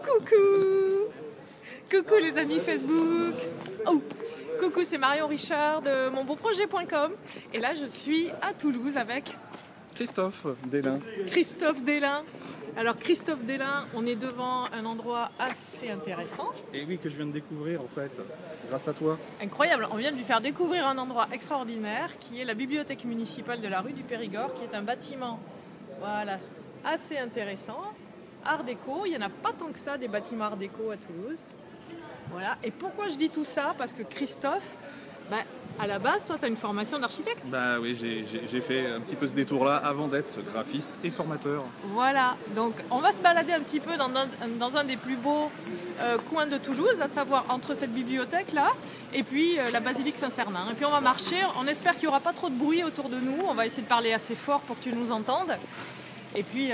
Coucou! Coucou les amis Facebook! Oh! Coucou, c'est Marion Richard de monbeauprojet.com et là je suis à Toulouse avec Christophe Délin. Christophe Délin. Alors Christophe Délin, on est devant un endroit assez intéressant. Et oui, que je viens de découvrir en fait, grâce à toi. Incroyable, on vient de lui faire découvrir un endroit extraordinaire qui est la bibliothèque municipale de la rue du Périgord, qui est un bâtiment, voilà, assez intéressant. Art déco, il n'y en a pas tant que ça des bâtiments art déco à Toulouse. Voilà. Et pourquoi je dis tout ça? Parce que Christophe, à la base, toi tu as une formation d'architecte. Bah oui, j'ai fait un petit peu ce détour-là avant d'être graphiste et formateur. Voilà, donc on va se balader un petit peu dans un des plus beaux coins de Toulouse, à savoir entre cette bibliothèque-là et puis la basilique Saint-Cernin. Et puis on va marcher, on espère qu'il n'y aura pas trop de bruit autour de nous, on va essayer de parler assez fort pour que tu nous entendes. Et puis,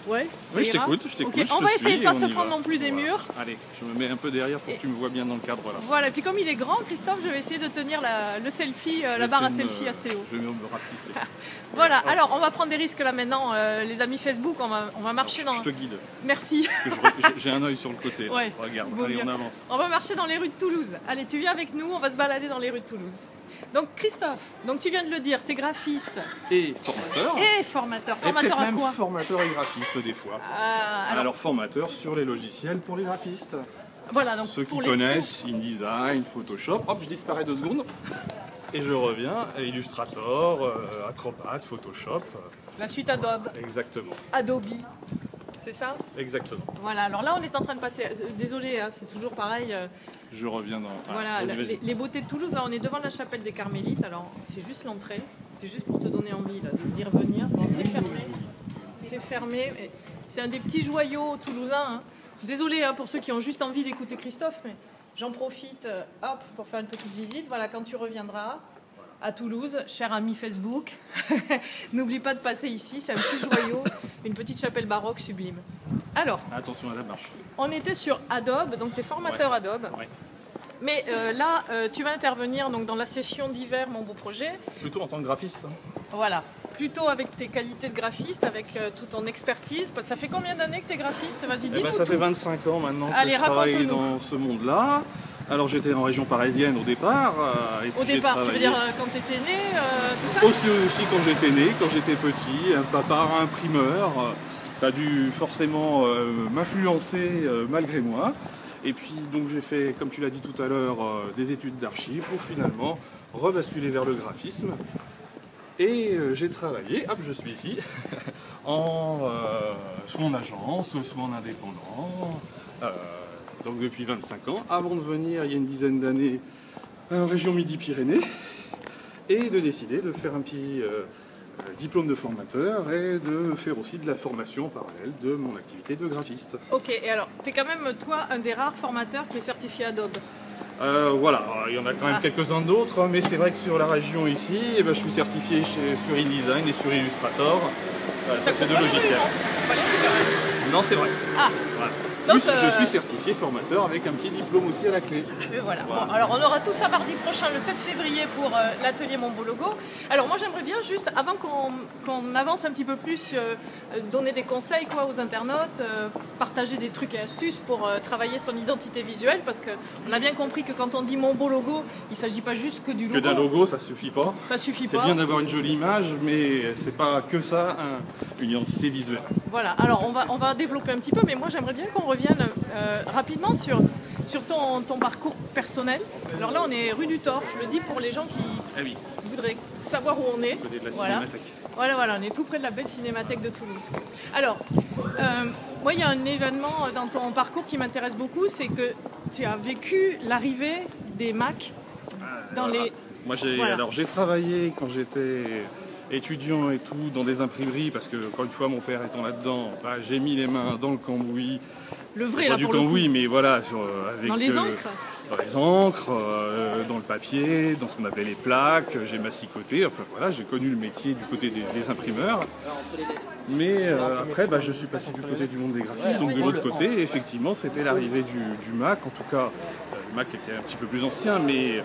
ouais, oui, je t'écoute. Okay. On va essayer de ne pas se prendre non plus des murs. Allez, je me mets un peu derrière pour que tu me vois bien dans le cadre là. Voilà, et puis comme il est grand, Christophe, je vais essayer de tenir le selfie, la barre à selfie assez haut. Je vais me rapetisser. Voilà, alors on va prendre des risques là maintenant, les amis Facebook, on va marcher dans... Je te guide. Merci. J'ai un œil sur le côté. Ouais, regarde, allez, on avance. On va marcher dans les rues de Toulouse. Allez, tu viens avec nous, on va se balader dans les rues de Toulouse. Donc Christophe, donc tu viens de le dire, tu es graphiste. Et formateur. Et formateur. Formateur à même quoi? formateur et graphiste des fois. Alors formateur sur les logiciels pour les graphistes. Voilà, donc ceux qui connaissent InDesign, Photoshop, hop, je disparais 2 secondes. Et je reviens, Illustrator, Acrobat, Photoshop. La suite Adobe. Exactement. Adobe. C'est ça? Exactement. Voilà, alors là on est en train de passer, désolé, hein, c'est toujours pareil. Je reviens dans... Voilà, les beautés de Toulouse, là on est devant la chapelle des Carmélites, alors c'est juste l'entrée, c'est juste pour te donner envie d'y revenir. C'est fermé, c'est un des petits joyaux toulousains. Hein. Désolé hein, pour ceux qui ont juste envie d'écouter Christophe, mais j'en profite pour faire une petite visite. Voilà, quand tu reviendras à Toulouse, cher ami Facebook, n'oublie pas de passer ici, c'est un petit joyau, une petite chapelle baroque sublime. Alors, attention à la marche. On était sur Adobe, donc tu es formateur Adobe. Ouais. Mais là, tu vas intervenir donc, dans la session d'hiver Mon Beau Projet. Plutôt en tant que graphiste. Hein. Voilà, plutôt avec tes qualités de graphiste, avec toute ton expertise. Ça fait combien d'années que tu es graphiste? Vas-y, dis-nous ça fait 25 ans maintenant que je travaille dans ce monde-là. Alors j'étais en région parisienne au départ. Au départ, tu veux dire quand tu étais né, tout ça? Aussi quand j'étais né, quand j'étais petit, un papa imprimeur. Ça a dû forcément m'influencer malgré moi. Et puis donc j'ai fait, comme tu l'as dit tout à l'heure, des études d'archi pour finalement rebasculer vers le graphisme. Et j'ai travaillé, hop je suis ici, soit en agence, soit en indépendant. Donc depuis 25 ans, avant de venir il y a une dizaine d'années en région Midi-Pyrénées. Et de décider de faire un petit... diplôme de formateur et de faire aussi de la formation en parallèle de mon activité de graphiste. Ok, et alors, tu es quand même, toi, un des rares formateurs qui est certifié Adobe. Voilà, il y en a quand même quelques-uns d'autres, mais c'est vrai que sur la région ici, je suis certifié sur InDesign et sur Illustrator. Ça c'est 2 logiciels. Non, c'est vrai. Ah. Voilà. Donc, je suis certifié formateur avec un petit diplôme aussi à la clé. Voilà. Bon, alors on aura tout ça mardi prochain, le 7 février, pour l'atelier Mon Beau Logo. Alors moi j'aimerais bien juste, avant qu'on avance un petit peu plus, donner des conseils aux internautes, partager des trucs et astuces pour travailler son identité visuelle, parce qu'on a bien compris que quand on dit Mon Beau Logo, il ne s'agit pas juste que du logo. Que d'un logo, ça suffit pas. Ça suffit pas. C'est bien d'avoir une jolie image, mais c'est pas que ça, une identité visuelle. Voilà, alors on va développer un petit peu, mais moi j'aimerais bien qu'on revienne rapidement sur ton parcours personnel. Alors là on est rue du Thor, je le dis pour les gens qui voudraient savoir où on est. Côté de la Cinémathèque. Voilà, on est tout près de la belle Cinémathèque de Toulouse. Alors, moi il y a un événement dans ton parcours qui m'intéresse beaucoup, c'est que tu as vécu l'arrivée des Mac dans les... Moi j'ai travaillé quand j'étais étudiant et tout dans des imprimeries parce que encore une fois mon père étant là-dedans, j'ai mis les mains dans le cambouis. Le vrai là pour du cambouis, le coup. mais voilà avec dans les encres. Dans les encres, dans le papier, dans ce qu'on appelait les plaques, j'ai massicoté, enfin voilà, j'ai connu le métier du côté des imprimeurs. Mais après, je suis passé du côté du monde des graphistes, donc de l'autre côté, effectivement, c'était l'arrivée du Mac. En tout cas, le Mac était un petit peu plus ancien, mais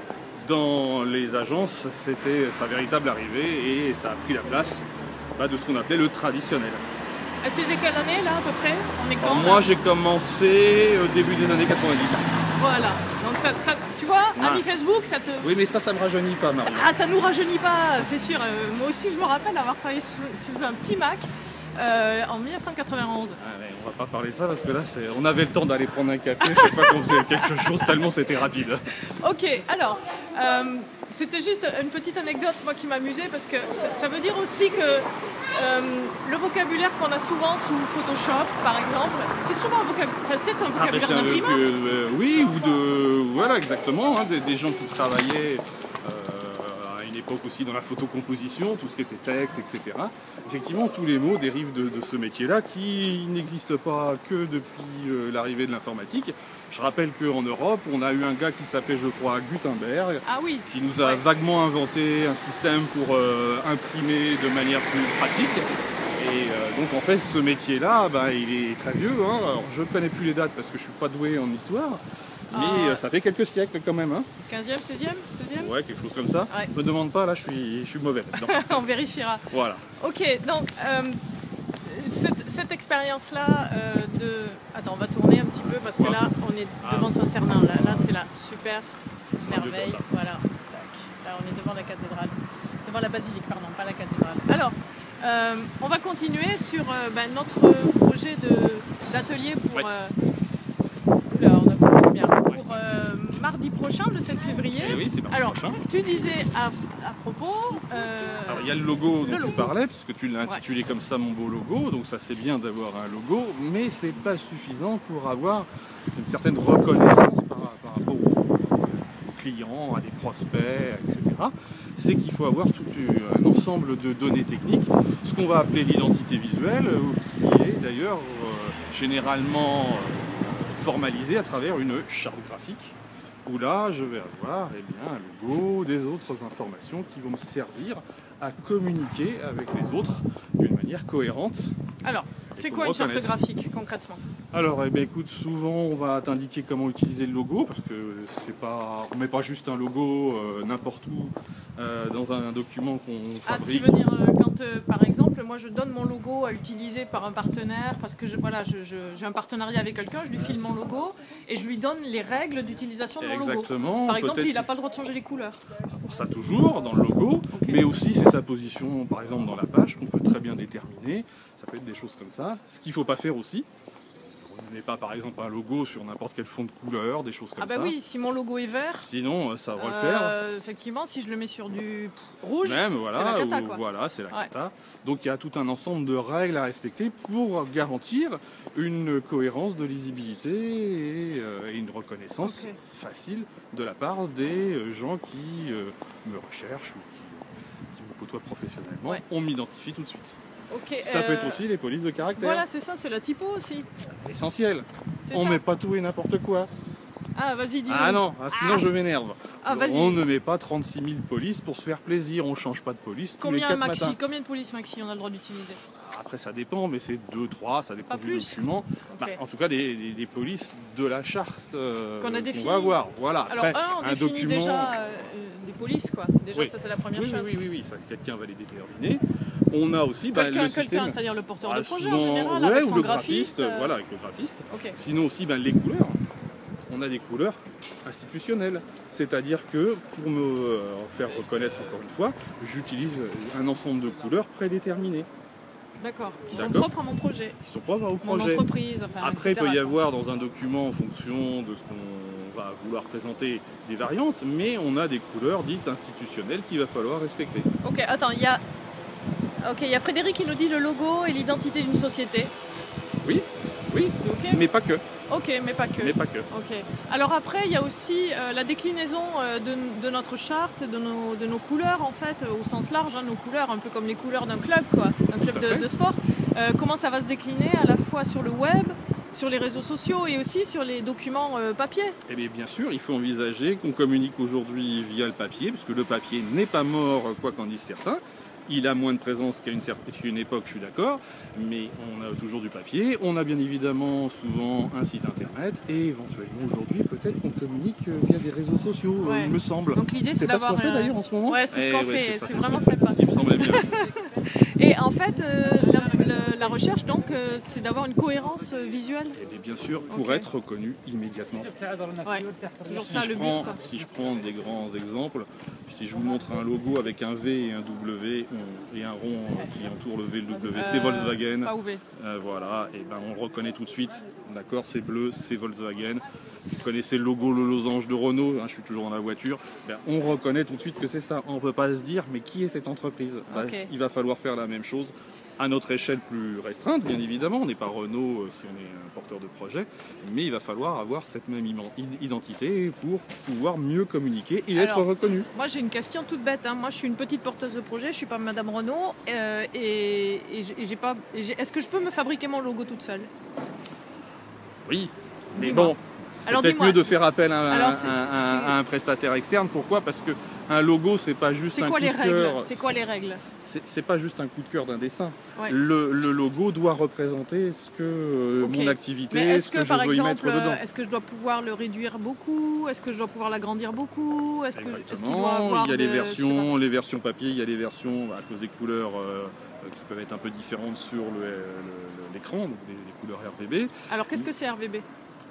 dans les agences, c'était sa véritable arrivée et ça a pris la place de ce qu'on appelait le traditionnel. C'était quelle année là à peu près? On est quand Alors, moi j'ai commencé au début des années 90. Voilà. Donc tu vois, Ouais. ami Facebook, ça te... Oui mais ça me rajeunit pas Marie. Ah, ça nous rajeunit pas, c'est sûr. Moi aussi, je me rappelle avoir travaillé sous un petit Mac en 1991. Ah ouais, on va pas parler de ça parce que là on avait le temps d'aller prendre un café chaque fois qu'on faisait quelque chose tellement c'était rapide. Ok, alors, c'était juste une petite anecdote moi qui m'amusait parce que ça veut dire aussi que le vocabulaire qu'on a souvent sous Photoshop par exemple, c'est souvent un vocabulaire, enfin, c'est un vocabulaire d'imprimeur. Oui, ou de... Voilà, exactement, hein, des gens qui travaillaient à une époque aussi dans la photocomposition, tout ce qui était texte, etc. Effectivement, tous les mots dérivent de ce métier-là qui n'existe pas que depuis l'arrivée de l'informatique. Je rappelle qu'en Europe, on a eu un gars qui s'appelait, je crois, Gutenberg, Ah oui. qui nous a vaguement inventé un système pour imprimer de manière plus pratique. Et donc en fait ce métier-là, il est très vieux. Hein. Alors, je ne connais plus les dates parce que je ne suis pas doué en histoire, mais ça fait quelques siècles quand même. Hein. 15e, 16e, 16e. Ouais, quelque chose comme ça. Ouais. Me demande pas, là je suis mauvais là-dedans. On vérifiera. Voilà. Ok, donc cette expérience-là Attends, on va tourner un petit peu parce que là, on est devant Saint-Cernin. Là c'est la super sera mieux merveille. pour ça. Voilà. Tac. Là, on est devant la cathédrale. Devant la basilique, pardon, pas la cathédrale. Alors, on va continuer sur notre projet d'atelier pour... Ouais. Là, on a combien pour mardi prochain, le 7 février. Et oui, c'est mardi Alors, prochain. tu disais à propos... Alors il y a le logo dont le tu logo. parlais, puisque tu l'as intitulé comme ça, mon beau logo, donc ça c'est bien d'avoir un logo, mais c'est pas suffisant pour avoir une certaine reconnaissance par rapport aux clients, à des prospects, etc. C'est qu'il faut avoir tout un ensemble de données techniques, ce qu'on va appeler l'identité visuelle, qui est d'ailleurs généralement formalisée à travers une charte graphique, où là je vais avoir un logo, des autres informations qui vont me servir à communiquer avec les autres d'une manière cohérente. Alors, c'est quoi une charte graphique concrètement? Alors, écoute, souvent on va t'indiquer comment utiliser le logo, parce que on ne met pas juste un logo n'importe où dans un document qu'on fabrique. Tu veux dire quand, par exemple, moi je donne mon logo à utiliser par un partenaire, parce que j'ai un partenariat avec quelqu'un, je lui file mon logo et je lui donne les règles d'utilisation de mon logo. Exactement. Par exemple, il n'a pas le droit de changer les couleurs. Pour ça toujours, dans le logo, mais aussi c'est sa position, par exemple, dans la page, qu'on peut très bien déterminer. Ça peut être des choses comme ça. Ce qu'il ne faut pas faire aussi, on ne met pas par exemple un logo sur n'importe quel fond de couleur, des choses comme ça. Ah bah oui, si mon logo est vert, sinon ça va le faire. Effectivement, si je le mets sur du rouge, même, voilà, c'est la cata, quoi. Voilà, c'est la cata. Donc il y a tout un ensemble de règles à respecter pour garantir une cohérence de lisibilité et une reconnaissance facile de la part des gens qui me recherchent ou qui me côtoient professionnellement. On m'identifie tout de suite. Ça peut être aussi les polices de caractère. Voilà, c'est ça, c'est la typo aussi. Essentiel. On ne met pas tout et n'importe quoi. Ah, vas-y, dis-le. Ah non, sinon je m'énerve. Vas-y. On ne met pas 36 000 polices pour se faire plaisir. On ne change pas de police tous les 4 matins. Combien de polices maxi on a le droit d'utiliser? Après, ça dépend, mais c'est 2, 3, ça dépend du document. Okay. En tout cas, des polices de la charte qu'on va avoir. Voilà. Alors, après, on définit déjà des polices, quoi. Déjà, ça, c'est la première chose. Oui, ça, quelqu'un va les déterminer. On a aussi quelqu'un, système... c'est-à-dire le porteur de projet souvent, en général, avec ou son le graphiste. Voilà, avec le graphiste. Sinon aussi, les couleurs. On a des couleurs institutionnelles. C'est-à-dire que pour me faire reconnaître encore une fois, j'utilise un ensemble de couleurs prédéterminées. D'accord, qui sont propres à mon projet. Qui sont propres au projet. Mon entreprise, Après, il peut y avoir dans un document, en fonction de ce qu'on va vouloir présenter, des variantes, mais on a des couleurs dites institutionnelles qu'il va falloir respecter. Ok, attends, il y a Frédéric qui nous dit le logo et l'identité d'une société. Oui, mais pas que. Ok, mais pas que. Ok. Alors après, il y a aussi la déclinaison de notre charte, de nos couleurs en fait, au sens large, nos couleurs, un peu comme les couleurs d'un club, quoi, d'un club de sport. Comment ça va se décliner à la fois sur le web, sur les réseaux sociaux et aussi sur les documents papier? Eh bien sûr, il faut envisager qu'on communique aujourd'hui via le papier, puisque le papier n'est pas mort, quoi qu'en disent certains. Il a moins de présence qu'à une époque, je suis d'accord, mais on a toujours du papier. On a bien évidemment souvent un site internet et éventuellement aujourd'hui peut-être qu'on communique via des réseaux sociaux, il me semble. Donc l'idée c'est d'avoir... C'est ce qu'on fait d'ailleurs en ce moment. Ouais, c'est ce qu'on fait, c'est vraiment sympa. Il me semblait bien. Et en fait, la recherche, donc, c'est d'avoir une cohérence visuelle. Et bien sûr, pour être reconnu immédiatement. Ouais. Toujours ça le but, quoi. Si je prends des grands exemples, si je vous montre un logo avec un V et un W et un rond qui entoure le V et le W, c'est Volkswagen. Voilà, et ben on le reconnaît tout de suite. D'accord, c'est bleu, c'est Volkswagen. Vous connaissez le logo, le losange de Renault, hein, je suis toujours dans la voiture. Ben, on reconnaît tout de suite que c'est ça. On ne peut pas se dire, mais qui est cette entreprise? Il va falloir faire la même chose à notre échelle plus restreinte, bien évidemment. On n'est pas Renault si on est un porteur de projet, mais il va falloir avoir cette même identité pour pouvoir mieux communiquer et être reconnu. Moi, j'ai une question toute bête. Hein. Moi, je suis une petite porteuse de projet, je ne suis pas Madame Renault, et est-ce que je peux me fabriquer mon logo toute seule? Oui, mais bon. C'est peut-être mieux de faire appel à un prestataire externe. Pourquoi? Parce qu'un logo, c'est pas juste un coup de cœur. C'est quoi les règles? C'est pas juste un coup de cœur d'un dessin. Ouais. Le logo doit représenter ce que mon activité, ce que je veux y mettre dedans. Est-ce que je dois pouvoir le réduire beaucoup? Est-ce que je dois pouvoir l'agrandir beaucoup? Exactement. Il y a les versions papier, il y a les versions à cause des couleurs qui peuvent être un peu différentes sur l'écran, donc des couleurs RVB. Alors qu'est-ce que c'est RVB?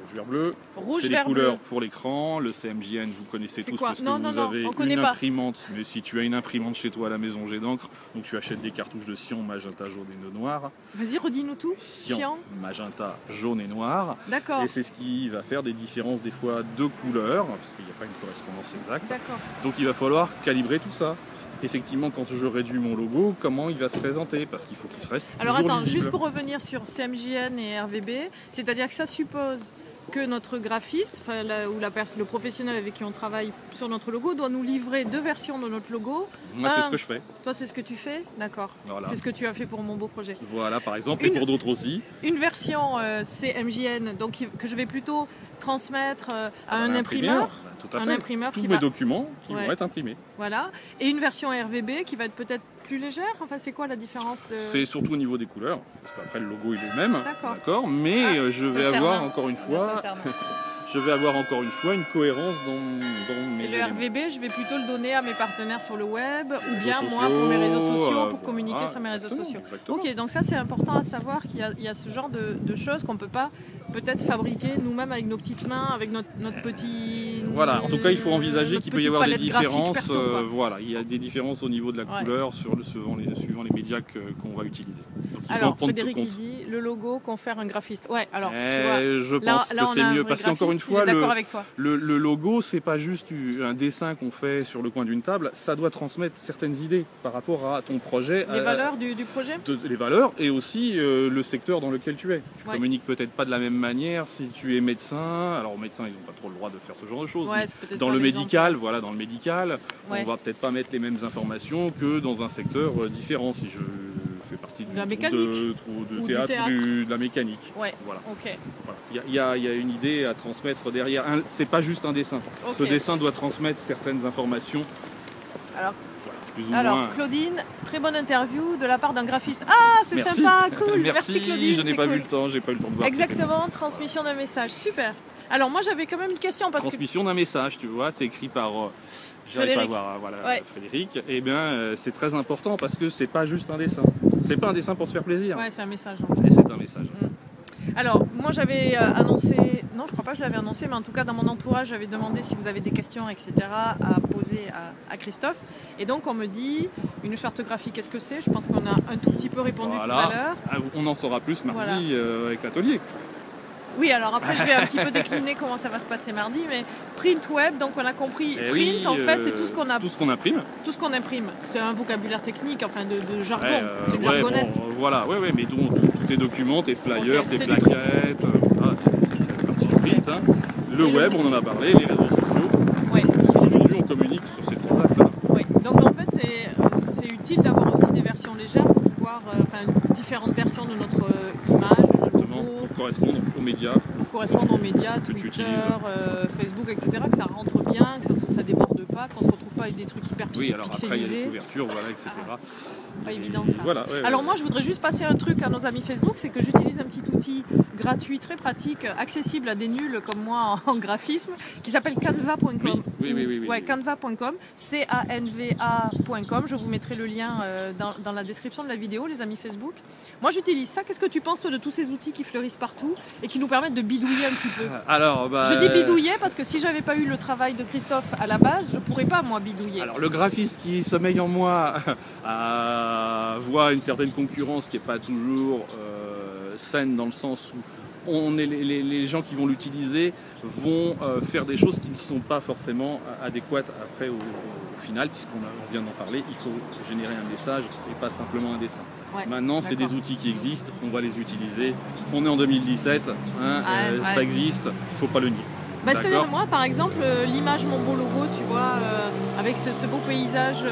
Rouge, vert, bleu. C'est les couleurs pour l'écran. Le CMJN, vous connaissez tous parce que vous avez une imprimante. Mais si tu as une imprimante chez toi à la maison jet d'encre, donc tu achètes des cartouches de cyan, magenta, jaune et noir. Vas-y, redis-nous tout. Cyan, magenta, jaune et noir. D'accord. Et c'est ce qui va faire des différences des fois de couleurs, parce qu'il n'y a pas une correspondance exacte. D'accord. Donc il va falloir calibrer tout ça. Effectivement, quand je réduis mon logo, comment il va se présenter? Parce qu'il faut qu'il reste toujours lisible. Juste pour revenir sur CMJN et RVB, c'est-à-dire que ça suppose que notre graphiste, le professionnel avec qui on travaille sur notre logo, doit nous livrer 2 versions de notre logo. Moi, c'est ce que je fais. Toi, c'est ce que tu fais? D'accord. Voilà. C'est ce que tu as fait pour mon beau projet. Voilà, par exemple, et pour d'autres aussi. Une version CMJN, donc que je vais plutôt transmettre à un imprimeur. Tout à fait. Tous mes documents qui vont être imprimés. Voilà. Et une version RVB qui va être peut-être plus légère. Enfin, c'est quoi la différence C'est surtout au niveau des couleurs, parce qu'après le logo il est le même, d'accord. Mais je vais avoir encore une fois, une cohérence dans mes. Et le RVB, je vais plutôt le donner à mes partenaires sur le web, ou bien moi pour mes réseaux sociaux, pour communiquer sur mes réseaux sociaux. Exactement. Ok, donc ça c'est important à savoir qu'il y a ce genre de choses qu'on peut pas peut-être fabriquer nous-mêmes avec nos petites mains, avec notre petit. Voilà. En tout cas, il faut envisager qu'il peut y avoir des différences. Voilà, il y a des différences au niveau de la couleur suivant les médias qu'on va utiliser. Donc, alors, Frédéric, il dit le logo confère un graphiste. Ouais, alors, tu vois, je pense que c'est mieux parce qu'encore une fois, le logo, c'est pas juste un dessin qu'on fait sur le coin d'une table, ça doit transmettre certaines idées par rapport à ton projet. Les valeurs du projet les valeurs et aussi le secteur dans lequel tu es. Tu communiques peut-être pas de la même manière si tu es médecin. Alors, médecins, ils n'ont pas trop le droit de faire ce genre de choses. Dans le médical, on va peut-être pas mettre les mêmes informations que dans un secteur différent. Si je fais partie du théâtre ou de la mécanique. Ouais. Voilà. Okay. Voilà. Il y a une idée à transmettre derrière. C'est pas juste un dessin. Ce dessin doit transmettre certaines informations. Alors, Claudine, très bonne interview de la part d'un graphiste. Ah, c'est sympa, cool. Merci Claudine. Je n'ai pas vu le temps, j'ai pas eu le temps de voir. Exactement, transmission d'un message, super. Alors moi j'avais quand même une question parce transmission d'un message, tu vois, c'est écrit par j'arrive pas à voir, Frédéric. Et bien c'est très important parce que c'est pas juste un dessin. C'est pas un dessin pour se faire plaisir. Ouais, c'est un message. Et c'est un message. Alors, moi j'avais annoncé, non je crois pas que je l'avais annoncé, mais en tout cas dans mon entourage j'avais demandé si vous avez des questions, etc. à poser à Christophe. Et donc on me dit, une charte graphique, qu'est-ce que c'est? Je pense qu'on a un tout petit peu répondu tout à l'heure. On en saura plus mardi avec l'atelier. Oui, alors après je vais un petit peu décliner comment ça va se passer mardi, mais print web, donc on a compris, print en fait c'est tout ce qu'on imprime. Tout ce qu'on imprime, c'est un vocabulaire technique, enfin de jargon, c'est une jargonnette. Mais tous tes documents, tes flyers, tes plaquettes, c'est partie du print. Hein. Le web, on en a parlé, les réseaux sociaux. Aujourd'hui on communique sur ces trois axes-là. Oui, donc en fait c'est utile d'avoir aussi des versions légères pour pouvoir, différentes versions de notre image. Pour correspondre aux médias. Twitter, Facebook, etc. Que ça rentre bien, que ça déborde pas, qu'on se retrouve pas avec des trucs hyper pixelisés. Oui, alors après il y a des couvertures, etc. Pas évident ça. Voilà, Alors moi je voudrais juste passer un truc à nos amis Facebook, c'est que j'utilise un petit outil gratuit, très pratique, accessible à des nuls comme moi en graphisme, qui s'appelle canva.com. Oui. Ouais, canva.com, canva.com. Je vous mettrai le lien dans la description de la vidéo, les amis Facebook. Moi j'utilise ça. Qu'est-ce que tu penses toi, de tous ces outils qui fleurissent partout et qui nous permettent de bidouiller un petit peu? Alors, je dis bidouiller parce que si j'avais pas eu le travail de Christophe à la base, je pourrais pas moi bidouiller. Alors le graphiste qui sommeille en moi voit une certaine concurrence qui n'est pas toujours saine, dans le sens où les gens qui vont l'utiliser vont faire des choses qui ne sont pas forcément adéquates après au final, puisqu'on vient d'en parler. Il faut générer un message et pas simplement un dessin. Ouais, maintenant, c'est des outils qui existent, on va les utiliser. On est en 2017, ça existe, il ne faut pas le nier. C'est-à-dire moi par exemple l'image, mon beau logo, tu vois, avec ce beau paysage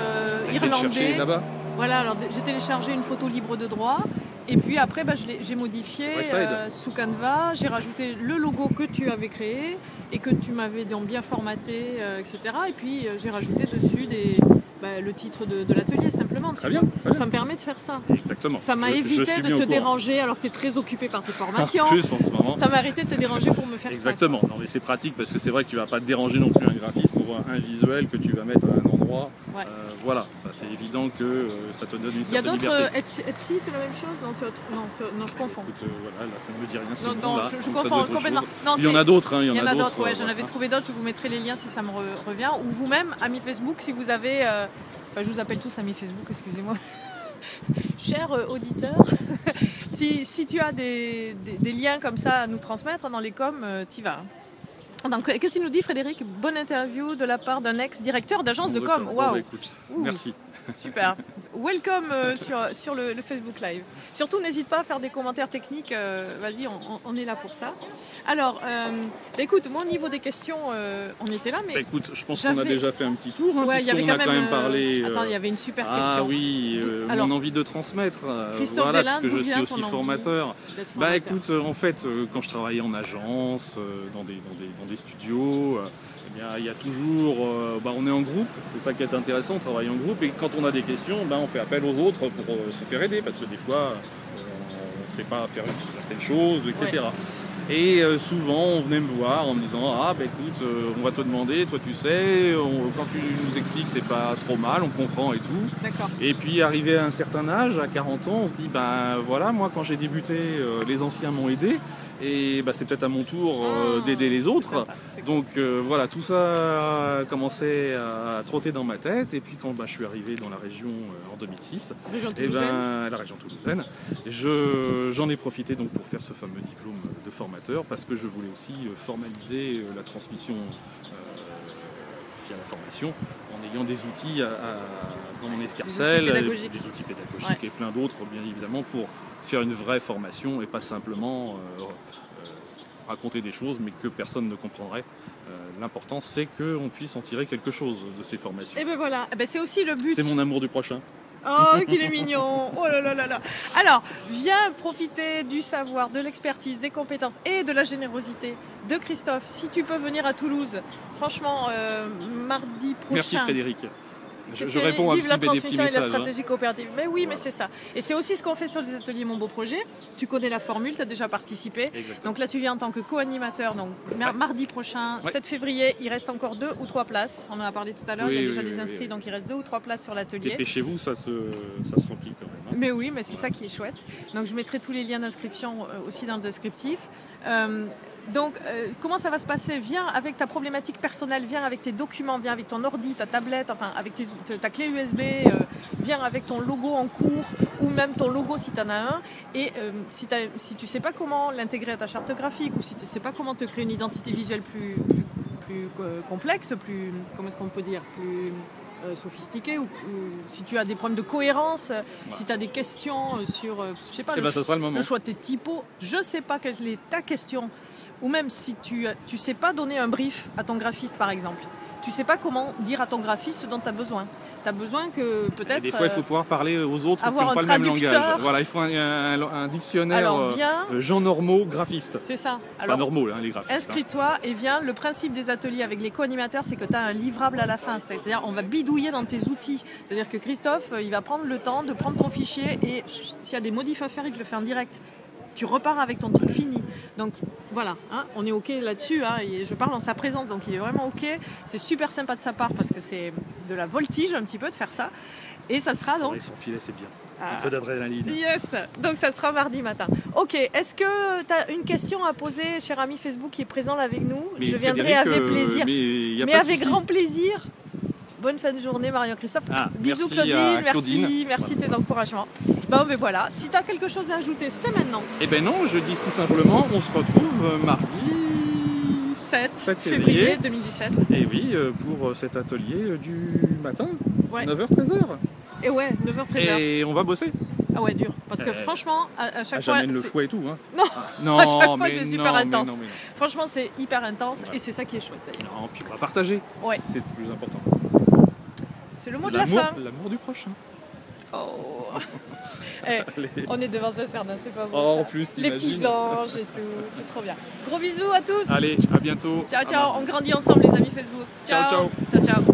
irlandais. Là-bas. Voilà, alors j'ai téléchargé une photo libre de droit et puis après j'ai modifié sous Canva, j'ai rajouté le logo que tu avais créé et que tu m'avais bien formaté, etc. Et puis j'ai rajouté dessus le titre de l'atelier simplement. Très bien. Ça me permet de faire ça. Exactement. Ça m'a évité de te déranger alors que tu es très occupé par tes formations. En plus, en ce moment. Ça m'a arrêté de te déranger pour me faire Exactement. Ça. Non, mais c'est pratique parce que c'est vrai que tu vas pas te déranger non plus un graphiste pour un visuel que tu vas mettre à un endroit. Ouais. Voilà, ça c'est évident que ça te donne une certaine liberté. Il y a d'autres. Etsy, c'est la même chose? Non, je confonds. Écoute, voilà, là, ça ne me dit rien. Non, je confonds complètement. Non, il y en a d'autres. Il y en a d'autres, ouais. J'en avais trouvé d'autres. Je vous mettrai les liens si ça me revient. Ou vous-même, amis Facebook, si vous avez. Je vous appelle tous amis Facebook, excusez-moi. Chers auditeurs, si tu as des liens comme ça à nous transmettre dans les coms, t'y vas. Donc, qu'est-ce qu'il nous dit, Frédéric? Bonne interview de la part d'un ex-directeur d'agence de com. Waouh. Écoute, merci. Super. Welcome sur le Facebook Live. Surtout, n'hésite pas à faire des commentaires techniques. Vas-y, on est là pour ça. Alors, écoute, moi, au niveau des questions, on était là, mais... écoute, je pense qu'on a déjà fait un petit tour. Ouais, il y avait quand même parlé... Attends, il y avait une super question. Ah oui, mon envie de transmettre. Christophe voilà, Delain, parce que je suis aussi formateur. Écoute, en fait, quand je travaillais en agence, dans des studios... il y a toujours, on est en groupe, c'est ça qui est intéressant, on travaille en groupe et quand on a des questions, on fait appel aux autres pour se faire aider parce que des fois on ne sait pas faire certaines choses, etc. Ouais. Et souvent on venait me voir en me disant écoute, on va te demander, toi tu sais, quand tu nous expliques c'est pas trop mal, on comprend et tout. D'accord. Et puis arrivé à un certain âge, à 40 ans, on se dit voilà, moi quand j'ai débuté, les anciens m'ont aidé. Et c'est peut-être à mon tour d'aider les autres. Donc voilà, tout ça a commencé à trotter dans ma tête. Et puis quand je suis arrivé dans la région en 2006, la région toulousaine, j'en ai profité donc pour faire ce fameux diplôme de formateur parce que je voulais aussi formaliser la transmission via la formation en ayant des outils dans mon escarcelle, des outils pédagogiques et plein d'autres bien évidemment pour faire une vraie formation et pas simplement raconter des choses mais que personne ne comprendrait. L'important c'est qu'on puisse en tirer quelque chose de ces formations. Et voilà, c'est aussi le but. C'est mon amour du prochain. Oh, qu'il est mignon! Oh là là là là! Alors, viens profiter du savoir, de l'expertise, des compétences et de la générosité de Christophe. Si tu peux venir à Toulouse, franchement, mardi prochain. Merci Frédéric. Je réponds à la transmission des petits messages. Et la stratégie coopérative. Mais oui, mais c'est ça. Et c'est aussi ce qu'on fait sur les ateliers Mon Beau Projet. Tu connais la formule, tu as déjà participé. Exactement. Donc là, tu viens en tant que co-animateur. Donc mardi prochain, 7 février, il reste encore 2 ou 3 places. On en a parlé tout à l'heure. Il y a déjà des inscrits, donc il reste 2 ou 3 places sur l'atelier. Dépêchez-vous, ça se remplit quand même. Mais oui, mais c'est ça qui est chouette. Donc je mettrai tous les liens d'inscription aussi dans le descriptif. Donc, comment ça va se passer? Viens avec ta problématique personnelle, viens avec tes documents, viens avec ton ordi, ta tablette, enfin avec ta clé USB, viens avec ton logo en cours ou même ton logo si tu en as un. Et si tu ne sais pas comment l'intégrer à ta charte graphique ou si tu ne sais pas comment te créer une identité visuelle plus complexe, comment est-ce qu'on peut dire, plus sophistiqué ou si tu as des problèmes de cohérence, si tu as des questions sur je sais pas, le choix de tes typos, je sais pas quelle est ta question, ou même si tu sais pas donner un brief à ton graphiste par exemple, tu sais pas comment dire à ton graphiste ce dont tu as besoin, Tu as besoin que peut-être... Des fois, il faut pouvoir parler aux autres qui avoir n'ont pas un le même traducteur. langage. Voilà, il faut un dictionnaire Alors, viens. gens normaux graphistes. C'est ça. Pas Alors, normaux, hein, les graphistes. Hein. inscris-toi et viens. Le principe des ateliers avec les co-animateurs, c'est que tu as un livrable à la fin. C'est-à-dire, on va bidouiller dans tes outils. C'est-à-dire que Christophe, il va prendre le temps de prendre ton fichier et s'il y a des modifs à faire, il te le fait en direct. Tu repars avec ton truc fini. Donc voilà, hein, on est OK là-dessus. Hein, et je parle en sa présence, donc il est vraiment OK. C'est super sympa de sa part parce que c'est de la voltige un petit peu de faire ça. Et ça sera donc... Son filet, c'est bien. Un peu d'adrénaline. Yes. Donc ça sera mardi matin. Ok, est-ce que tu as une question à poser, cher ami Facebook qui est présent là avec nous? Mais je viendrai avec plaisir. Mais avec grand plaisir. Bonne fin de journée, Marion Christophe. Bisous Claudine, merci tes encouragements. Bon, mais voilà, si tu as quelque chose à ajouter, c'est maintenant. Eh ben non, je dis tout simplement, on se retrouve mardi 7 février 2017. Et oui, pour cet atelier du matin, ouais. 9h-13h. Et ouais, 9h-13h. Et on va bosser. Ah ouais, dur. Parce que franchement, à chaque fois... J'amène le fouet et tout. Hein. Non, non, à chaque fois c'est super intense. Mais non. Franchement, c'est hyper intense et c'est ça qui est chouette d'ailleurs. Non, puis on va partager. Ouais. C'est le plus important. C'est le mot de la fin. L'amour du prochain. Oh. On est devant Sacernin, c'est pas bon. Oh, ça. en plus, les petits anges et tout, c'est trop bien. Gros bisous à tous. Allez, à bientôt. Ciao, ciao. On grandit ensemble, les amis Facebook. Ciao, ciao. Ciao, ciao.